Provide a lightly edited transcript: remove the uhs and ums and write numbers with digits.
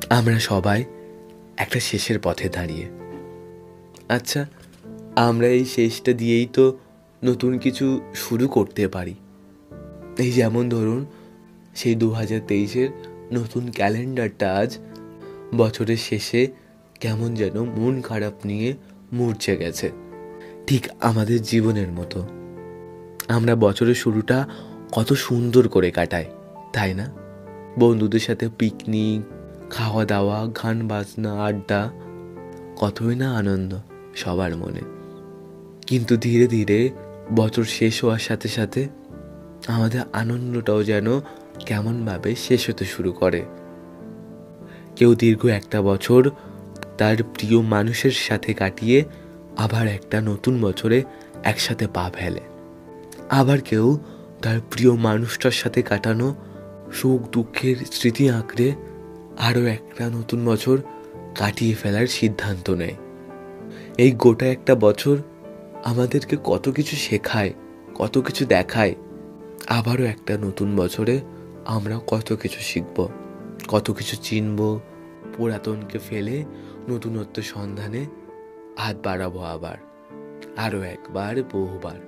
আমরা সবাই একটা শেষের পথে দাঁড়িয়ে। আচ্ছা, আমরা এই শেষটা দিয়েই তো নতুন কিছু শুরু করতে পারি। এই যেমন ধরুন, সেই 2023-এর নতুন ক্যালেন্ডারটা আজ বছরের শেষে কেমন যেন মন খারাপ নিয়ে মূর্ছে গেছে, ঠিক আমাদের জীবনের মতো। আমরা বছরের শুরুটা কত সুন্দর করে কাটাই, তাই না? বন্ধুদের সাথে পিকনিক, খাওয়া দাওয়া, গান বাজনা, আড্ডা, কতই না আনন্দ সবার মনে। কিন্তু ধীরে ধীরে বছর শেষ হওয়ার সাথে সাথে আমাদের আনন্দটাও যেন কেমনভাবে শেষ হতে শুরু করে। কেউ দীর্ঘ একটা বছর তার প্রিয় মানুষের সাথে কাটিয়ে আবার একটা নতুন বছরে একসাথে পা ফেলে। আবার কেউ তার প্রিয় মানুষটার সাথে কাটানো সুখ দুঃখের স্মৃতি আঁকড়ে আরও একটা নতুন বছর কাটিয়ে ফেলার সিদ্ধান্ত নেয়। এই গোটা একটা বছর আমাদেরকে কত কিছু শেখায়, কত কিছু দেখায়। আবারও একটা নতুন বছরে আমরা কত কিছু শিখব, কত কিছু চিনব, পুরাতনকে ফেলে নতুনত্বের সন্ধানে হাত বাড়াবো আবার, আরও একবার, বহুবার।